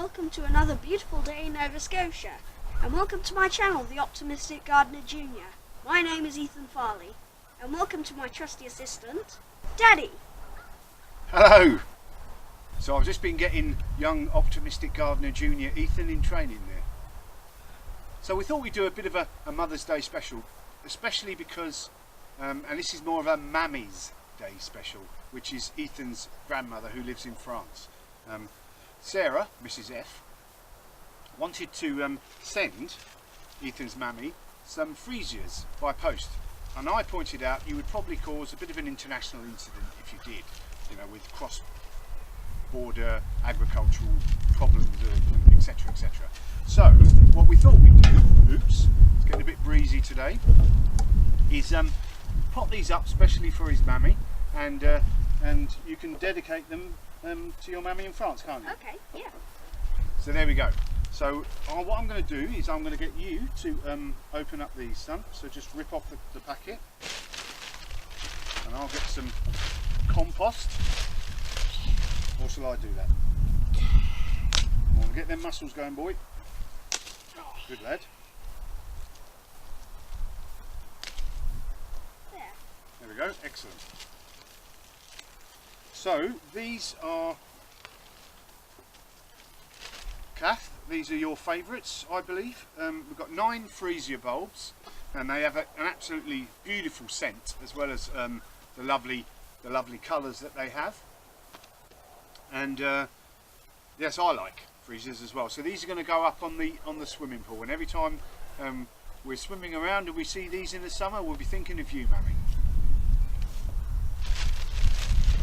welcome to another beautiful day in Nova Scotia. And welcome to my channel, The Optimistic Gardener Jr. My name is Ethan Farley. And welcome to my trusty assistant, Daddy. Hello! So I've just been getting young Optimistic Gardener Jr. Ethan in training there. So we thought we'd do a bit of a Mother's Day special, especially because, and this is more of a Mammy's Day special, which is Ethan's grandmother who lives in France. Sarah, Mrs. F, wanted to send Ethan's Mammy some freesias by post, and I pointed out you would probably cause a bit of an international incident if you did, you know, with cross-border agricultural problems, etc, etc. So what we thought we'd do, oops, it's getting a bit breezy today, is pot these up specially for his Mammy, and you can dedicate them to your Mammy in France, can't you? Okay, yeah. So there we go. So what I'm going to do is I'm going to get you to open up these, son. So just rip off the packet, and I'll get some compost. Or shall I do that? I want to get them muscles going, boy. Good lad. There we go, excellent. So these are, Kath, these are your favourites, I believe. We've got 9 freesia bulbs, and they have an absolutely beautiful scent, as well as the lovely colours that they have. And yes, I like freesias as well. So these are going to go up on the swimming pool, and every time we're swimming around and we see these in the summer, we'll be thinking of you, Mammy.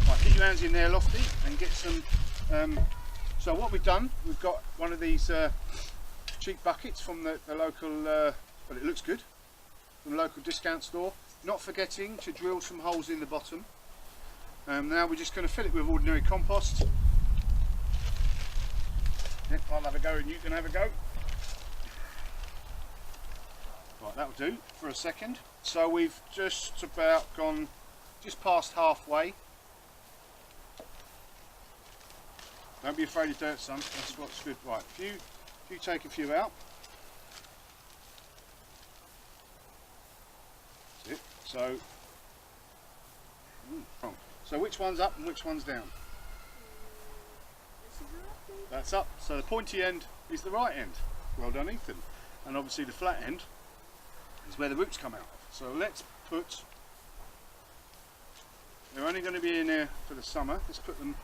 Right, get your hands in there, Lofty, and get some. So what we've done, we've got one of these cheap buckets from the local, well, it looks good, from the local discount store. Not forgetting to drill some holes in the bottom. Now we're just going to fill it with ordinary compost. Yep, I'll have a go and you can have a go. Right, that'll do for a second. So we've just about gone just past halfway. Don't be afraid of dirt, son. That's what's good. Right, if you take a few out. That's it. So which one's up and which one's down? That's up. So the pointy end is the right end. Well done, Ethan. And obviously the flat end is where the roots come out of. So let's put. They're only going to be in there for the summer. Let's put them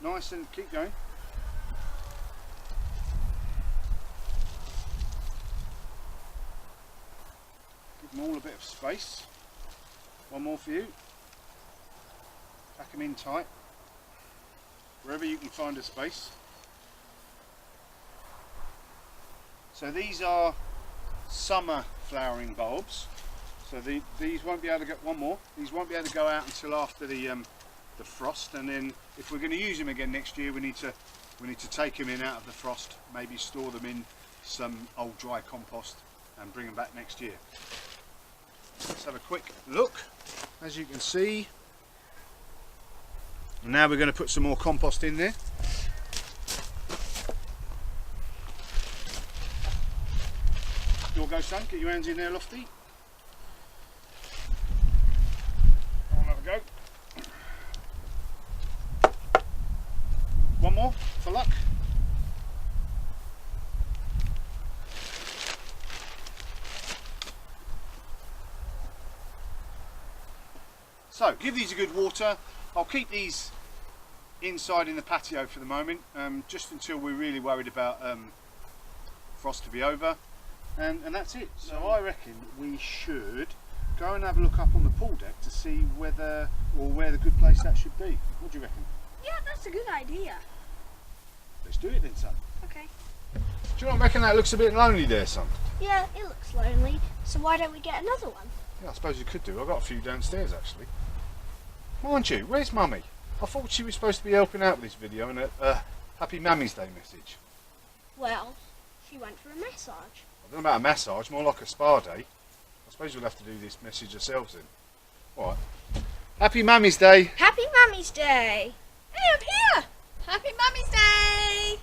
nice and keep going. Give them all a bit of space. One more for you. Pack them in tight. Wherever you can find a space. So these are summer flowering bulbs. So these won't be able to get one more. These won't be able to go out until after the frost, and then if we're going to use them again next year, we need to take them in out of the frost, maybe store them in some old dry compost and bring them back next year. Let's have a quick look. As you can see, now we're going to put some more compost in there. You'll go, son. Get your hands in there, Lofty. I'll have a go. One more for luck. So give these a good water. I'll keep these inside in the patio for the moment, just until we're really worried about frost to be over, and that's it. So I reckon we should go and have a look up on the pool deck to see where the good place that should be. What do you reckon? Yeah, that's a good idea. Let's do it then, son. Okay. Do you not reckon that looks a bit lonely there, son? Yeah, it looks lonely. So why don't we get another one? Yeah, I suppose you could do. I've got a few downstairs actually. Mind you, where's Mummy? I thought she was supposed to be helping out with this video and a Happy Mammy's Day message. Well, she went for a massage. I don't know about a massage, more like a spa day. I suppose we'll have to do this message ourselves then. Alright. Happy Mammy's Day! Happy Mammy's Day! Hey, I'm here! Happy Mummy's Day!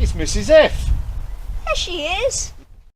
It's Mrs F. There she is.